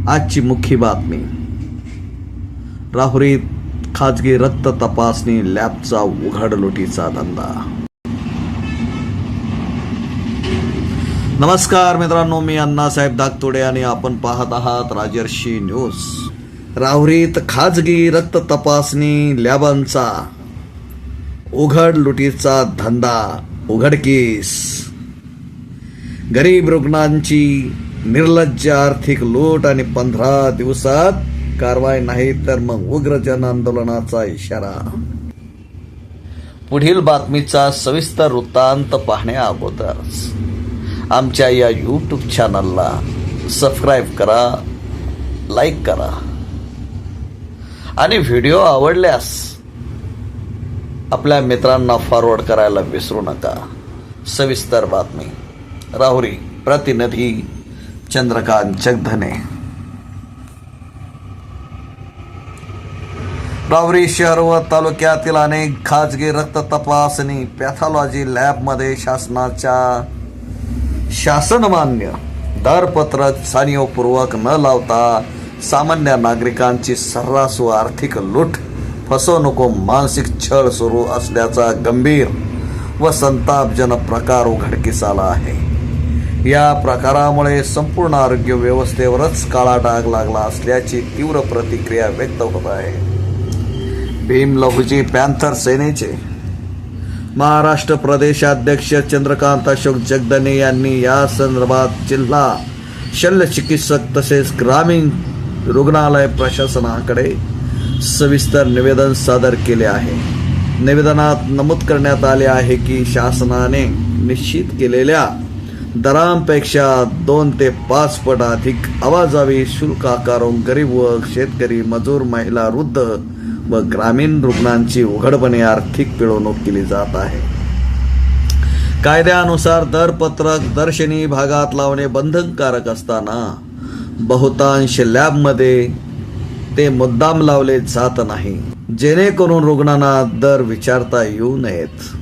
आजची मुख्य बातमी. राहुरीत खाजगी रक्त तपासणी लॅबचा उघड लुटीचा धंदा. नमस्कार मित्रांनो, मी अण्णासाहेब दागतोडे आणि आपण पाहत आहात राजर्षी न्यूज. राहुरीत खाजगी रक्त तपासणी लॅबांचा उघड लुटीचा धंदा उघडकीस. गरीब रुग्णांची निर्लज्ज आर्थिक लूट आणि 15 दिवसात कारवाई नाही तर मग उग्र जन आंदोलनाचा इशारा. पुढील बातमीचा सविस्तर वृत्तांत पाहण्या अगोदर आमच्या या यूट्यूब चॅनलला सबस्क्राईब करा, लाईक करा आणि व्हिडिओ आवडल्यास आपल्या मित्रांना फॉरवर्ड करायला विसरू नका. सविस्तर बातमी. राहुरी, प्रतिनिधी चंद्रकांत जगधने. राहुरी शहर व तालुक्यातील अनेक खाजगी रक्त तपासणी पॅथॉलॉजी लॅबमध्ये शासनमान्य दरपत्रक जाणीवपूर्वक न लावता सामान्य नागरिकांची सर्रास व आर्थिक लूट, फसवणूक व मानसिक छळ सुरू असल्याचा गंभीर व संतापजनक प्रकार उघडकीस आला आहे. या प्रकारामुळे संपूर्ण आरोग्य व्यवस्थेवरच काळा डाग लागला असल्याची तीव्र प्रतिक्रिया व्यक्त होत आहे. भीम लहुजी पॅन्थर सेनेचे महाराष्ट्र प्रदेशाध्यक्ष चंद्रकांत अशोक जगधने यांनी या संदर्भात जिल्हा शल्य चिकित्सक तसेच ग्रामीण रुग्णालय प्रशासनाकडे सविस्तर निवेदन सादर केले आहे. निवेदनात नमूद करण्यात आले आहे की शासनाने निश्चित केलेल्या दरांपेक्षा 2 ते 5 पट अधिक अवाजवी शुल्क आकारून गरीब व शेतकरी, मजूर, महिला, वृद्ध व ग्रामीण रुग्णांची उघडपणे आर्थिक पिळवणूक केली जात आहे. कायद्यानुसार दरपत्रक दर्शनी भागात लावणे बंधनकारक असताना बहुतांश लॅबमध्ये ते मुद्दाम लावले जात नाही, जेणेकरून रुग्णांना दर विचारता येऊ नयेत.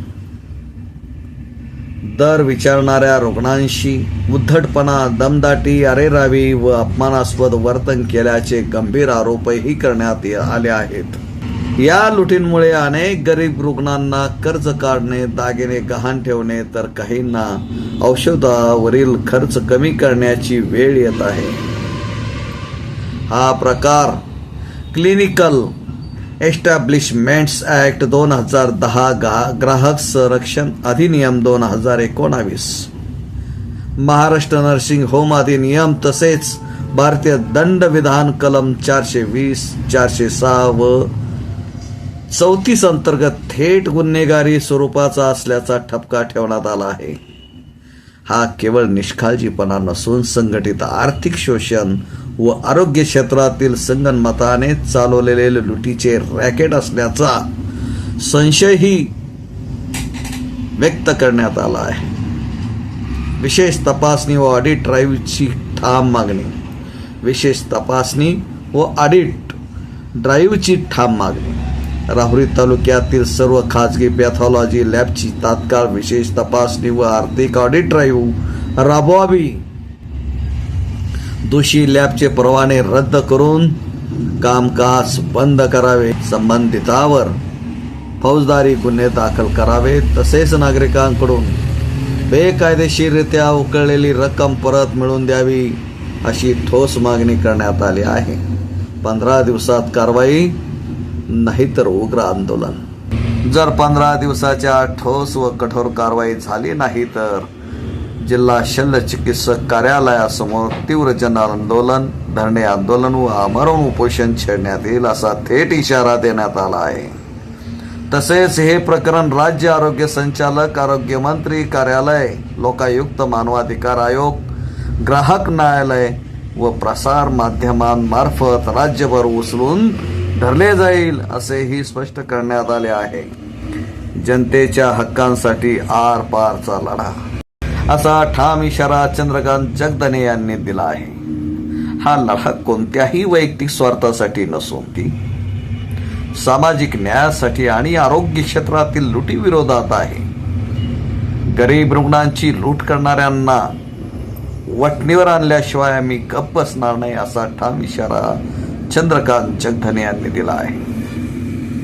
दर विचारणाऱ्या रुग्णांशी उद्धटपणा, दमदाटी, अरेरावी व अपमानास्पद वर्तन केल्याचे गंभीर आरोपही करण्यात आले आहेत. या लुटींमुळे अनेक गरीब रुग्णांना कर्ज काढणे, दागिने गहाण ठेवणे तर काहींना औषधावरील खर्च कमी करण्याची वेळ येत आहे. हा प्रकार क्लिनिकल एस्टॅब्लिशमेंट्स ॲक्ट 2010, ग्राहक संरक्षण अधिनियम 2019, महाराष्ट्र नर्सिंग होम अधिनियम तसेच भारतीय दंडविधान कलम 420, 406 व 34 अंतर्गत थेट गुन्हेगारी स्वरूपाचा असल्याचा ठपका ठेवण्यात आला आहे. हा केवळ निष्काळजीपणा नसून संघटित आर्थिक शोषण व आरोग्य क्षेत्रातील संगनमताने चालवलेले लुटीचे रॅकेट असल्याचा संशयही व्यक्त करण्यात आला आहे. विशेष तपासणी व ऑडिट ड्राईव्हची ठाम मागणी. विशेष तपासणी व ऑडिट ड्राईव्हची ठाम मागणी. राहुरी तालुक्यातील सर्व खाजगी पॅथॉलॉजी लॅबची तात्काळ विशेष तपासणी व आर्थिक ऑडिट ड्राईव्ह राबवावी. दोषी लॅबचे परवाने रद्द करून कामकाज बंद करावे. संबंधितावर फौजदारी गुन्हे दाखल करावे. तसेच नागरिकांकडून बेकायदेशीररित्या उकळलेली रक्कम परत मिळवून द्यावी अशी ठोस मागणी करण्यात आली आहे. 15 दिवसात कारवाई नाहीतर उग्र आंदोलन. जर 15 दिवसाच्या ठोस व कठोर कारवाई झाली नाही तर जिल्हा शल्य चिकित्सक कार्यालयासमोर तीव्र जन आंदोलन, धरणे आंदोलन व आमरण उपोषण छेडण्यात येईल असा थेट इशारा देण्यात आला आहे. तसेच हे प्रकरण राज्य आरोग्य संचालक, आरोग्य मंत्री कार्यालय, लोकायुक्त, मानवाधिकार आयोग, ग्राहक न्यायालय व प्रसार माध्यमांमार्फत राज्यभर उचलून धरले जाईल असेही स्पष्ट करण्यात आले आहे. जनतेच्या हक्कांसाठी आर पारचा लढा असा ठाम इशारा चंद्रकांत जगधने यांनी दिला आहे. हा लढा कोणत्याही वैयक्तिक स्वार्थासाठी नसून ती सामाजिक न्यायासाठी आणि आरोग्य क्षेत्रातील लुटी विरोधात आहे. गरीब रुग्णांची लूट करणाऱ्यांना वटणीवर आणल्याशिवाय आम्ही गप्प बसणार नाही, असा ठाम इशारा चंद्रकांत जगधने यांनी दिला आहे.